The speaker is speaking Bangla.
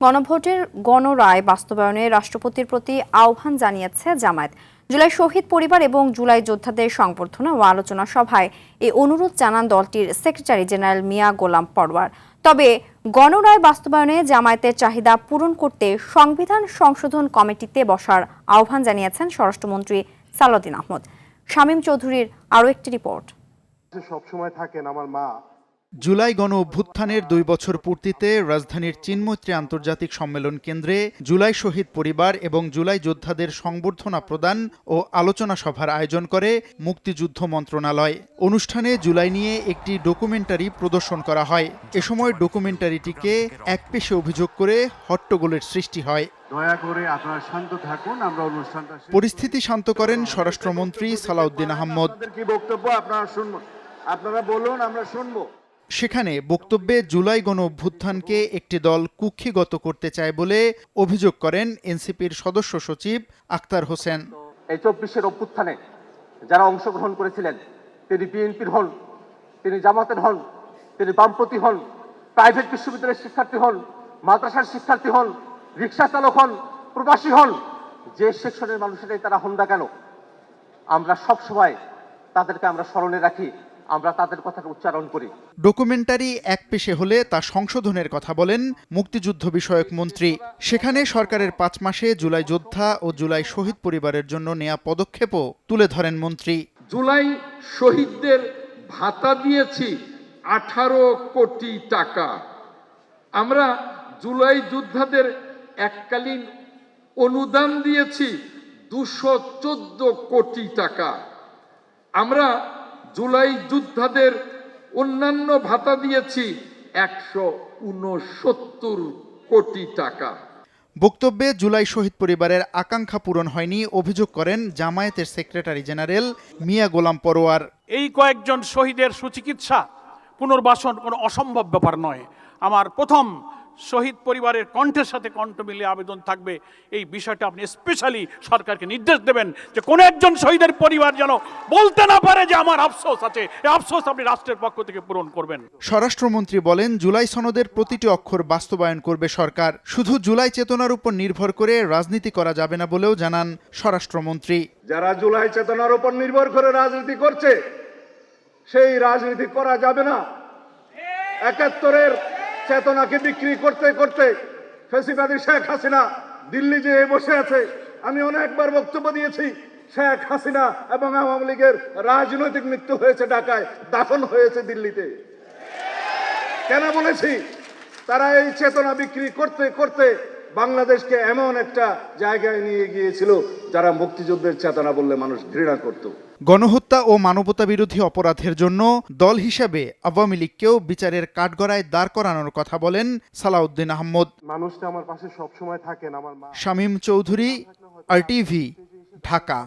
গণভোটের গণরায় বাস্তবায়নে রাষ্ট্রপতির প্রতি আহ্বান জানিয়েছে জামায়াত। জুলাই শহীদ পরিবার এবং জুলাই যোদ্ধাদের সংবর্ধনা ও আলোচনা সভায় এই অনুরোধ জানান দলটির সেক্রেটারি জেনারেল মিয়া গোলাম পরওয়ার। তবে গণরায় বাস্তবায়নে জামায়াতের চাহিদা পূরণ করতে সংবিধান সংশোধন কমিটিতে বসার আহ্বান জানিয়েছেন স্বরাষ্ট্রমন্ত্রী সালাউদ্দিন আহমদ। শামীম চৌধুরীর আরও একটি রিপোর্ট। সবসময় থাকেন আমার মা। জুলাই গণ অভ্যুত্থানের 2 বছর পূর্তিতে রাজধানীর চিন্মৈত্রী আন্তর্জাতিক সম্মেলন কেন্দ্রে জুলাই শহীদ পরিবার এবং জুলাই যোদ্ধাদের সংবর্ধনা প্রদান ও আলোচনা সভার আয়োজন করে মুক্তিযুদ্ধ মন্ত্রণালয়। অনুষ্ঠানে জুলাই নিয়ে একটি ডকুমেন্টারি প্রদর্শন করা হয়। এ সময় ডকুমেন্টারিটিকে একপেশে অভিযোগ করে হট্টগোলের সৃষ্টি হয়। দয়া করে আপনারা শান্ত থাকুন, আমরা অনুষ্ঠানটা পরিস্থিতি শান্ত করেন স্বরাষ্ট্রমন্ত্রী সালাউদ্দিন আহমদ। কি বক্তব্য আপনারা শুনবো, আপনারা বলুন, আমরা শুনবো। সেখানে বক্তব্যে জুলাই গণ অভ্যুত্থানকে একটি দল কুক্ষিগত করতে চায় বলে অভিযোগ করেন এনসিপির সদস্য সচিব আক্তার হোসেন। এই 24-এর অভ্যুত্থানে যারা অংশগ্রহণ করেছিলেন, তিনি বিএনপির হন, তিনি জামাতের হন, তিনি বামপন্থী হন, প্রাইভেট বিশ্ববিদ্যালয়ের শিক্ষার্থী হন, মাদ্রাসার শিক্ষার্থী হন, রিক্সা চালক হন, প্রবাসী হন, যে সেকশনের মানুষেরাই তারা হন না কেন, আমরা সবসময় তাদেরকে আমরা স্মরণে রাখি, আমরা তাদের কথাকে উচ্চারণ করি। ডকুমেন্টারি একপেশে হলে তা সংশোধনের কথা বলেন মুক্তিযুদ্ধ বিষয়ক মন্ত্রী। সেখানে সরকারের 5 মাসে জুলাই যোদ্ধা ও জুলাই শহীদ পরিবারের জন্য নেয়া পদক্ষেপও তুলে ধরেন মন্ত্রী। জুলাই শহীদদের ভাতা দিয়েছি 18 কোটি টাকা। আমরা জুলাই যোদ্ধাদের এককালীন অনুদান দিয়েছি 214 কোটি টাকা। আমরা জুলাই যোদ্ধাদের অন্যান্য ভাতা দিয়েছি 169 কোটি টাকা। বক্তব্যে জুলাই শহীদ পরিবারের আকাঙ্ক্ষা পূরণ হয়নি অভিযোগ করেন জামায়াতের সেক্রেটারি জেনারেল মিয়া গোলাম পরওয়ার। এই কয়েকজন শহীদের সুচিকিৎসা পুনর্বাসন কোনো অসম্ভব ব্যাপার নয়। আমার প্রথম শহীদ পরিবারের কণ্ঠের সাথে কণ্ঠ মিলিয়ে আবেদন থাকবে, এই বিষয়টা আপনি স্পেশালি সরকারকে নির্দেশ দেবেন যে কোনো একজন শহীদের পরিবার যেন বলতে না পারে যে আমার আফসোস আছে। এই আফসোস আপনি রাষ্ট্রের পক্ষ থেকে পূরণ করবেন। স্বরাষ্ট্রমন্ত্রী বলেন, জুলাই সনদের প্রতিটি অক্ষর বাস্তবায়ন করবে সরকার। শুধু জুলাই চেতনার উপর নির্ভর করে রাজনীতি করা যাবে না বলেও জানান স্বরাষ্ট্রমন্ত্রী। যারা জুলাই চেতনার উপর নির্ভর করে রাজনীতি করছে, সেই রাজনীতি করা যাবে না। 71-এর চেতনাকে বিক্রি করতে করতে ফ্যাসিবাদী শেখ হাসিনা দিল্লি যেয়ে বসে আছে। আমি অনেকবার বক্তব্য দিয়েছি, শেখ হাসিনা এবং আওয়ামী লীগের রাজনৈতিক মৃত্যু হয়েছে ঢাকায়, দাফন হয়েছে দিল্লিতে। কেন বলেছি? তারা এই চেতনা বিক্রি করতে করতে বাংলাদেশকে এমন একটা জায়গায় নিয়ে গিয়েছিল যারা মুক্তিযুদ্ধের চেতনা বললে মানুষ ঘৃণা করত। গণহত্যা ও মানবতা বিরোধী অপরাধের জন্য দল হিসাবে আওয়ামী লীগকেও বিচারের কাঠগড়ায় দাঁড় করানোর কথা বলেন সালাউদ্দিন আহমদ। মানুষটা আমার পাশে সবসময় থাকেন আমার মা। শামীম চৌধুরী, RTV, ঢাকা।